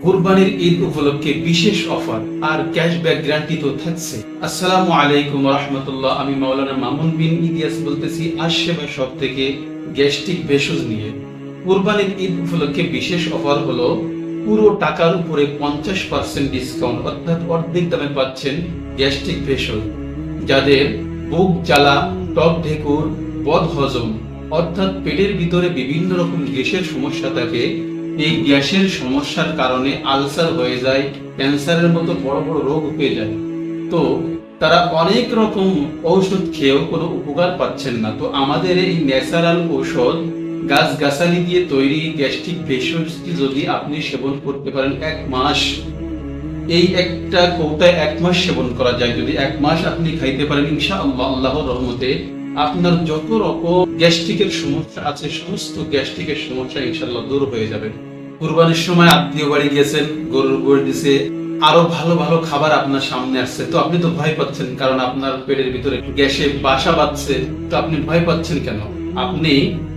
কুরবানির ঈদ উপলক্ষে বিশেষ অফার আর ক্যাশব্যাক গ্যারান্টি তো থাকছে। আসসালামু আলাইকুম রাহমাতুল্লাহ। আমি মাওলানা মামুন বিন ইলিয়াস বলতেছি আশশেবা শপ থেকে গ্যাস্ট্রিক ভেষজ নিয়ে। কুরবানির ঈদ উপলক্ষে বিশেষ অফার হলো পুরো টাকার উপরে 50% ডিসকাউন্ট, অর্থাৎ অর্ধেক দামে পাচ্ছেন গ্যাস্ট্রিক ভেষজ। যাদের বুক জ্বালা, টক ঢেকুর, বদ হজম অর্থাৎ পেটের ভিতরে বিভিন্ন রকম গ্যাসের সমস্যা থাকে, এই গ্যাসের সমস্যার কারণে আলসার হয়ে যায়, ক্যান্সারের মতো বড় বড় রোগ হয়ে যায়, তো তারা অনেক রকম ঔষধ খেয়েও কোনো উপকার পাচ্ছেন না। তো আমাদের এই ন্যাচারাল ঔষধ গাছগাছালি দিয়ে তৈরি গ্যাস্ট্রিক ভেষজটি যদি আপনি সেবন করতে পারেন 1 মাস, এই একটা কৌটায় 1 মাস সেবন করা যায়, যদি 1 মাস আপনি খাইতে পারেন ইনশাআল্লাহ আল্লাহর রহমতে আপনার যত রকম গ্যাস্ট্রিকের সমস্যা আছে সমস্ত গ্যাস্ট্রিকের সমস্যা ইনশাআল্লাহ দূর হয়ে যাবে। কুরবানির সময় আত্মীয় বাড়ি গেছেন, গরুর গোশত দিছে, আরো ভালো ভালো খাবার আপনার সামনে আসছে, তো আপনি তো ভয় পাচ্ছেন, কারণ আপনার পেটের ভিতরে গ্যাসে বাসা বাঁধছে। তো আপনি ভয় পাচ্ছেন কেন? আপনি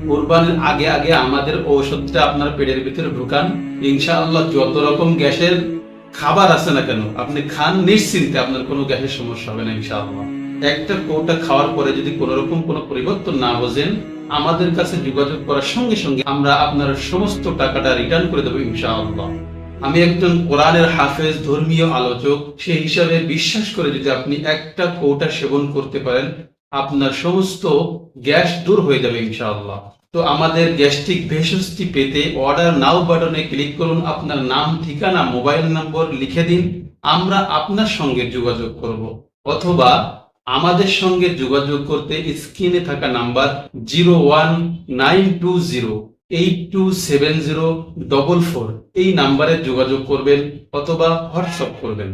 কুরবানির আগে আগে আমাদের ঔষধটা আপনার পেটের ভিতরে ঢুকান, ইনশাআল্লাহ যত রকম গ্যাসের খাবার আছে না কেন আপনি খান, নিশ্চিন্তে আপনার কোনো গ্যাসের সমস্যা হবে না ইনশাআল্লাহ। একটা কৌটা খাওয়ার পরে যদি কোনো রকম কোনো পরিবর্তন না বোঝেন, আমাদের কাছে যোগাযোগ করার সঙ্গে সঙ্গে আমরা আপনার সমস্ত টাকাটা রিটার্ন করে দেবো ইনশাআল্লাহ। আমি একজন কোরআনের হাফেজ, ধর্মীয় আলোচক, সেই হিসাবে বিশ্বাস করে যদি আপনি একটা কৌটা সেবন করতে পারেন, আপনার সমস্ত গ্যাস দূর হয়ে যাবে ইনশাআল্লাহ। তো আমাদের গ্যাস্ট্রিক ভেষজটি পেতে অর্ডার নাও বাটনে ক্লিক করুন, আপনার নাম, ঠিকানা, মোবাইল নম্বর লিখে দিন, আমরা আপনার সঙ্গে যোগাযোগ করব। অথবা আমাদের সঙ্গে যোগাযোগ করতে স্ক্রিনে থাকা নাম্বার 01920827044 এই নাম্বারে যোগাযোগ করবেন অথবা হোয়াটসঅ্যাপ করবেন।